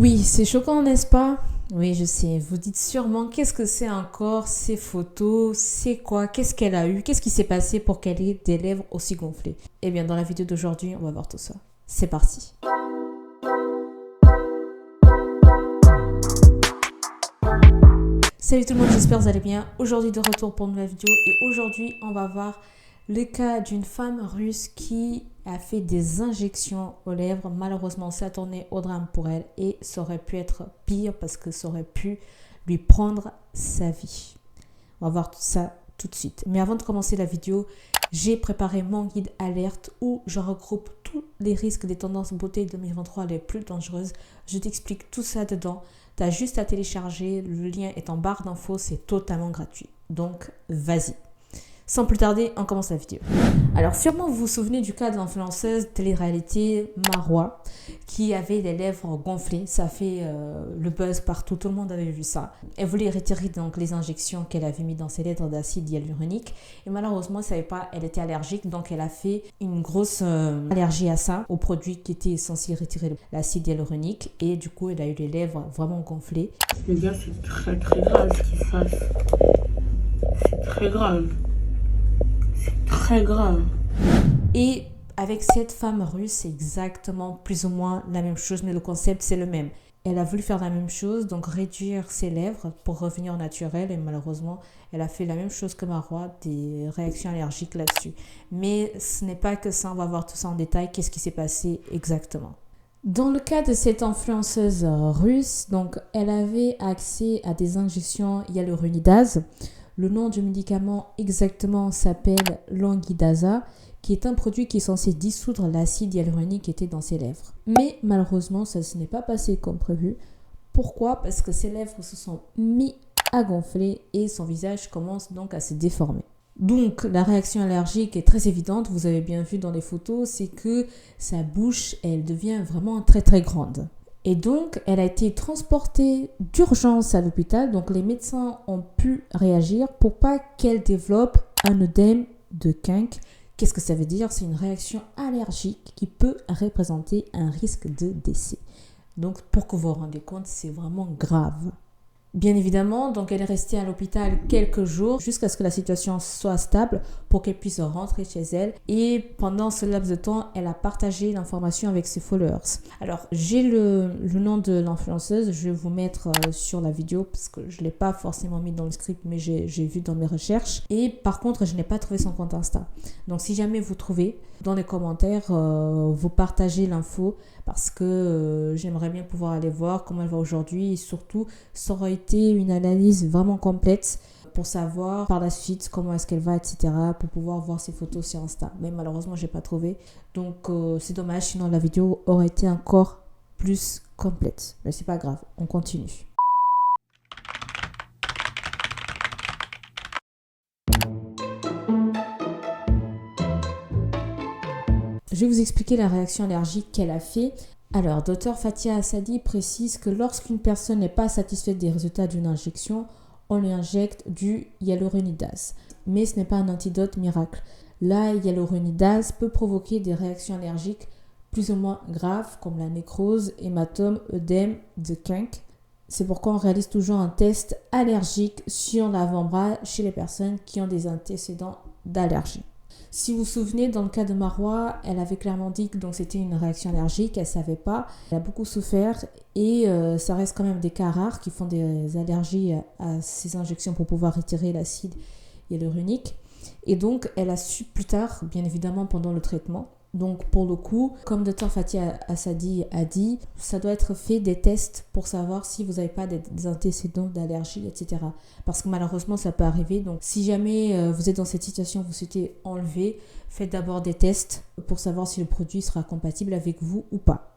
Oui, c'est choquant, n'est-ce pas? Oui, je sais. Vous dites sûrement, qu'est-ce que c'est encore ces photos? C'est quoi? Qu'est-ce qu'elle a eu? Qu'est-ce qui s'est passé pour qu'elle ait des lèvres aussi gonflées? Eh bien, dans la vidéo d'aujourd'hui, on va voir tout ça. C'est parti. Salut tout le monde, j'espère que vous allez bien. Aujourd'hui de retour pour une nouvelle vidéo et aujourd'hui on va voir le cas d'une femme russe qui a fait des injections aux lèvres. Malheureusement, ça a tourné au drame pour elle et ça aurait pu être pire parce que ça aurait pu lui prendre sa vie. On va voir tout ça tout de suite. Mais avant de commencer la vidéo, j'ai préparé mon guide alerte où je regroupe tous les risques des tendances beauté 2023 les plus dangereuses. Je t'explique tout ça dedans. Tu as juste à télécharger, le lien est en barre d'infos, c'est totalement gratuit. Donc, vas-y. Sans plus tarder, on commence la vidéo. Alors, sûrement vous vous souvenez du cas de l'influenceuse télé-réalité Marwa qui avait les lèvres gonflées. Ça a fait le buzz partout, tout le monde avait vu ça. Elle voulait retirer donc les injections qu'elle avait mis dans ses lèvres d'acide hyaluronique. Et malheureusement, elle ne savait pas, elle était allergique. Donc, elle a fait une grosse allergie à ça, au produit qui était censé retirer l'acide hyaluronique. Et du coup, elle a eu les lèvres vraiment gonflées. Les gars, c'est très très grave ce qui se passe. C'est très grave. Très grave. Et avec cette femme russe, c'est exactement plus ou moins la même chose, mais le concept c'est le même. Elle a voulu faire la même chose, donc réduire ses lèvres pour revenir au naturel et malheureusement, elle a fait la même chose que Marwa, des réactions allergiques là-dessus. Mais ce n'est pas que ça, on va voir tout ça en détail, qu'est-ce qui s'est passé exactement. Dans le cas de cette influenceuse russe, donc elle avait accès à des injections hyaluronidase. Le nom du médicament exactement s'appelle Languidasa, qui est un produit qui est censé dissoudre l'acide hyaluronique qui était dans ses lèvres. Mais malheureusement, ça ne n'est pas passé comme prévu. Pourquoi? Parce que ses lèvres se sont mis à gonfler et son visage commence donc à se déformer. Donc la réaction allergique est très évidente, vous avez bien vu dans les photos, c'est que sa bouche, elle devient vraiment très très grande. Et donc, elle a été transportée d'urgence à l'hôpital. Donc, les médecins ont pu réagir pour pas qu'elle développe un œdème de Kundt. Qu'est-ce que ça veut dire? C'est une réaction allergique qui peut représenter un risque de décès. Donc, pour que vous vous rendez compte, c'est vraiment grave. Bien évidemment, donc elle est restée à l'hôpital quelques jours jusqu'à ce que la situation soit stable pour qu'elle puisse rentrer chez elle. Et pendant ce laps de temps, elle a partagé l'information avec ses followers. Alors, j'ai le nom de l'influenceuse, je vais vous mettre sur la vidéo parce que je ne l'ai pas forcément mis dans le script, mais j'ai vu dans mes recherches. Et par contre, je n'ai pas trouvé son compte Insta. Donc, si jamais vous trouvez, dans les commentaires, vous partagez l'info parce que j'aimerais bien pouvoir aller voir comment elle va aujourd'hui et surtout, ça aurait été une analyse vraiment complète pour savoir par la suite comment est-ce qu'elle va, etc. pour pouvoir voir ses photos sur Insta. Mais malheureusement, je n'ai pas trouvé. Donc, c'est dommage, sinon la vidéo aurait été encore plus complète. Mais c'est pas grave, on continue. Je vais vous expliquer la réaction allergique qu'elle a fait. Alors, Dr Fatia Assadi précise que lorsqu'une personne n'est pas satisfaite des résultats d'une injection, on lui injecte du hyaluronidase. Mais ce n'est pas un antidote miracle. La hyaluronidase peut provoquer des réactions allergiques plus ou moins graves comme la nécrose, hématome, œdème de Kundt. C'est pourquoi on réalise toujours un test allergique sur l'avant-bras chez les personnes qui ont des antécédents d'allergie. Si vous vous souvenez, dans le cas de Marwa, elle avait clairement dit que c'était une réaction allergique, elle ne savait pas. Elle a beaucoup souffert et ça reste quand même des cas rares qui font des allergies à ces injections pour pouvoir retirer l'acide hyaluronique. Et donc, elle a su plus tard, bien évidemment, pendant le traitement. Donc, pour le coup, comme Dr Fatia Assadi a dit, ça doit être fait des tests pour savoir si vous n'avez pas des antécédents d'allergie, etc. Parce que malheureusement, ça peut arriver. Donc, si jamais vous êtes dans cette situation, vous souhaitez enlever, faites d'abord des tests pour savoir si le produit sera compatible avec vous ou pas.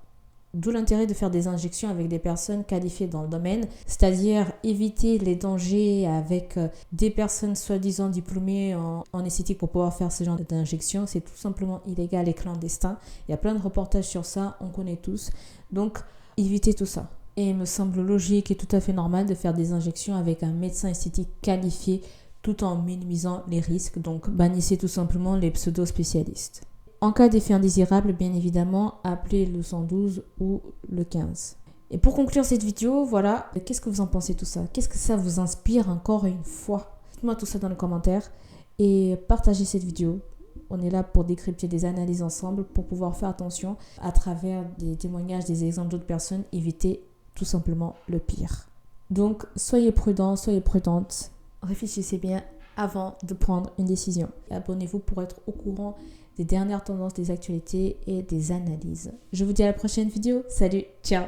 D'où l'intérêt de faire des injections avec des personnes qualifiées dans le domaine, c'est-à-dire éviter les dangers avec des personnes soi-disant diplômées en esthétique pour pouvoir faire ce genre d'injection. C'est tout simplement illégal et clandestin. Il y a plein de reportages sur ça, on connaît tous. Donc, évitez tout ça. Et il me semble logique et tout à fait normal de faire des injections avec un médecin esthétique qualifié tout en minimisant les risques. Donc, bannissez tout simplement les pseudo-spécialistes. En cas d'effet indésirable, bien évidemment, appelez le 112 ou le 15. Et pour conclure cette vidéo, voilà, qu'est-ce que vous en pensez de tout ça? Qu'est-ce que ça vous inspire encore une fois? Dites-moi tout ça dans les commentaires et partagez cette vidéo. On est là pour décrypter des analyses ensemble, pour pouvoir faire attention à travers des témoignages, des exemples d'autres personnes, éviter tout simplement le pire. Donc, soyez prudents, soyez prudentes, réfléchissez bien avant de prendre une décision. Abonnez-vous pour être au courant des dernières tendances, des actualités et des analyses. Je vous dis à la prochaine vidéo. Salut, ciao!